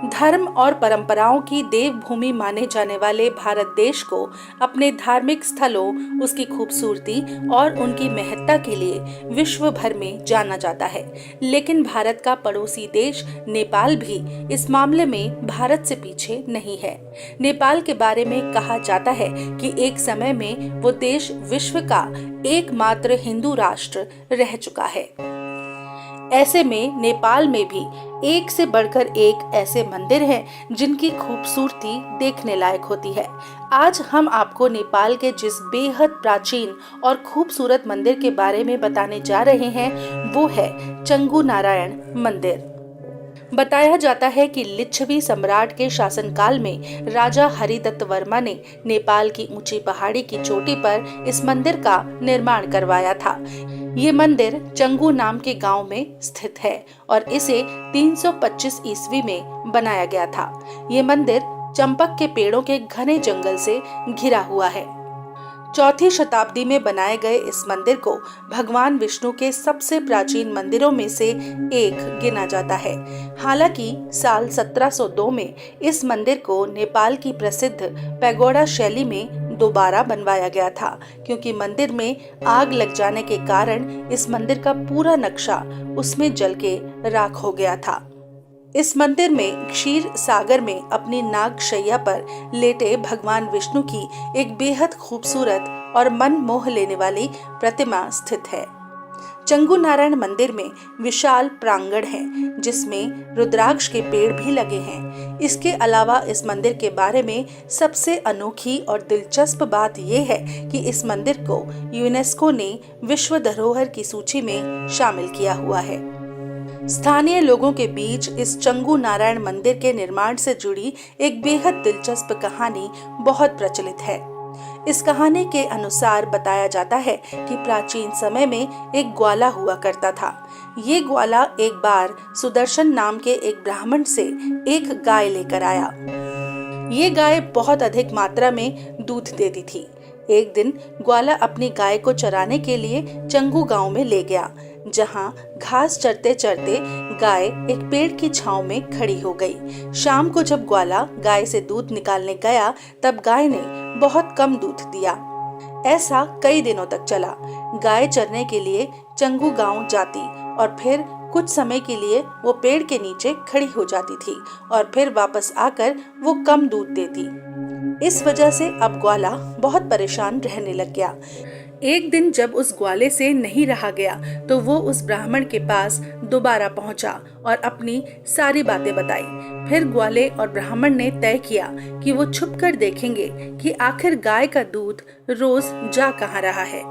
धर्म और परंपराओं की देवभूमि माने जाने वाले भारत देश को अपने धार्मिक स्थलों, उसकी खूबसूरती और उनकी महत्ता के लिए विश्व भर में जाना जाता है। लेकिन भारत का पड़ोसी देश नेपाल भी इस मामले में भारत से पीछे नहीं है। नेपाल के बारे में कहा जाता है कि एक समय में वो देश विश्व का एकमात्र हिंदू राष्ट्र रह चुका है। ऐसे में नेपाल में भी एक से बढ़कर एक ऐसे मंदिर हैं जिनकी खूबसूरती देखने लायक होती है। आज हम आपको नेपाल के जिस बेहद प्राचीन और खूबसूरत मंदिर के बारे में बताने जा रहे हैं वो है चंगू नारायण मंदिर। बताया जाता है कि लिच्छवी सम्राट के शासनकाल में राजा हरिदत्त वर्मा ने नेपाल की ऊंची पहाड़ी की चोटी पर इस मंदिर का निर्माण करवाया था। ये मंदिर चंगू नाम के गांव में स्थित है और इसे 325 ईस्वी में बनाया गया था। ये मंदिर चंपक के पेड़ों के घने जंगल से घिरा हुआ है। चौथी शताब्दी में बनाए गए इस मंदिर को भगवान विष्णु के सबसे प्राचीन मंदिरों में से एक गिना जाता है। हालांकि साल 1702 में इस मंदिर को नेपाल की प्रसिद्ध पैगोडा शैली में दोबारा बनवाया गया था, क्योंकि मंदिर में आग लग जाने के कारण इस मंदिर का पूरा नक्शा उसमें जल के राख हो गया था। इस मंदिर में क्षीर सागर में अपनी नाग शैया पर लेटे भगवान विष्णु की एक बेहद खूबसूरत और मन मोह लेने वाली प्रतिमा स्थित है। चंगू नारायण मंदिर में विशाल प्रांगण है जिसमें रुद्राक्ष के पेड़ भी लगे हैं। इसके अलावा इस मंदिर के बारे में सबसे अनोखी और दिलचस्प बात यह है कि इस मंदिर को यूनेस्को ने विश्व धरोहर की सूची में शामिल किया हुआ है। स्थानीय लोगों के बीच इस चंगू नारायण मंदिर के निर्माण से जुड़ी एक बेहद दिलचस्प कहानी बहुत प्रचलित है। इस कहानी के अनुसार बताया जाता है कि प्राचीन समय में एक ग्वाला हुआ करता था। ये ग्वाला एक बार सुदर्शन नाम के एक ब्राह्मण से एक गाय लेकर आया। ये गाय बहुत अधिक मात्रा में दूध देती थी। एक दिन ग्वाला अपनी गाय को चराने के लिए चंगू गांव में ले गया, जहां घास चरते चरते गाय एक पेड़ की छांव में खड़ी हो गई। शाम को जब ग्वाला गाय से दूध निकालने गया तब गाय ने बहुत कम दूध दिया। ऐसा कई दिनों तक चला। गाय चरने के लिए चंगू गांव जाती और फिर कुछ समय के लिए वो पेड़ के नीचे खड़ी हो जाती थी और फिर वापस आकर वो कम दूध देती। इस वजह से अब ग्वाला बहुत परेशान रहने लग गया। एक दिन जब उस ग्वाले से नहीं रहा गया तो वो उस ब्राह्मण के पास दोबारा पहुंचा और अपनी सारी बातें बताई। फिर ग्वाले और ब्राह्मण ने तय किया कि वो छुपकर देखेंगे कि आखिर गाय का दूध रोज जा कहाँ रहा है।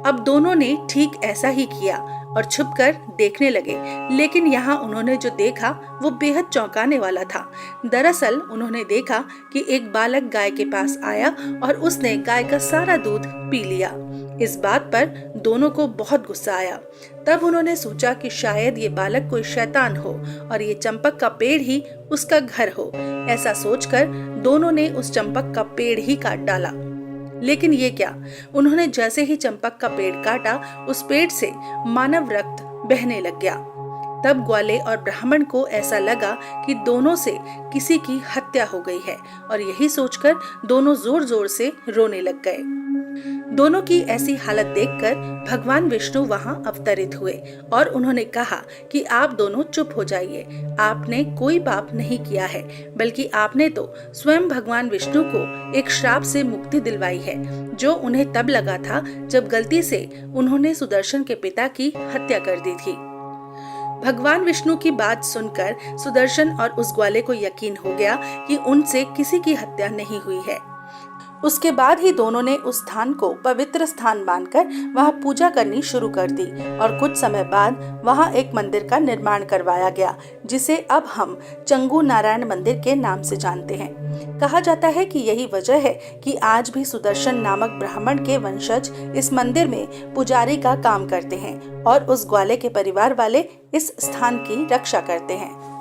अब दोनों ने ठीक ऐसा ही किया और छुपकर देखने लगे, लेकिन यहाँ उन्होंने जो देखा वो बेहद चौंकाने वाला था। दरअसल उन्होंने देखा कि एक बालक गाय के पास आया और उसने गाय का सारा दूध पी लिया। इस बात पर दोनों को बहुत गुस्सा आया। तब उन्होंने सोचा कि शायद ये बालक कोई शैतान हो और ये चंपक का पेड़ ही उसका घर हो। ऐसा सोचकर दोनों ने उस चंपक का पेड़ ही काट डाला। लेकिन ये क्या, उन्होंने जैसे ही चंपक का पेड़ काटा उस पेड़ से मानव रक्त बहने लग गया। तब ग्वाले और ब्राह्मण को ऐसा लगा कि दोनों से किसी की हत्या हो गई है और यही सोचकर दोनों जोर जोर से रोने लग गए। दोनों की ऐसी हालत देखकर भगवान विष्णु वहां अवतरित हुए और उन्होंने कहा कि आप दोनों चुप हो जाइए। आपने कोई पाप नहीं किया है, बल्कि आपने तो स्वयं भगवान विष्णु को एक श्राप से मुक्ति दिलवाई है, जो उन्हें तब लगा था जब गलती से उन्होंने सुदर्शन के पिता की हत्या कर दी थी। भगवान विष्णु की बात सुनकर सुदर्शन और उस ग्वाले को यकीन हो गया कि उनसे किसी की हत्या नहीं हुई है। उसके बाद ही दोनों ने उस स्थान को पवित्र स्थान मानकर वहां पूजा करनी शुरू कर दी और कुछ समय बाद वहां एक मंदिर का निर्माण करवाया गया, जिसे अब हम चंगू नारायण मंदिर के नाम से जानते हैं। कहा जाता है कि यही वजह है कि आज भी सुदर्शन नामक ब्राह्मण के वंशज इस मंदिर में पुजारी का काम करते हैं और उस ग्वाले के परिवार वाले इस स्थान की रक्षा करते हैं।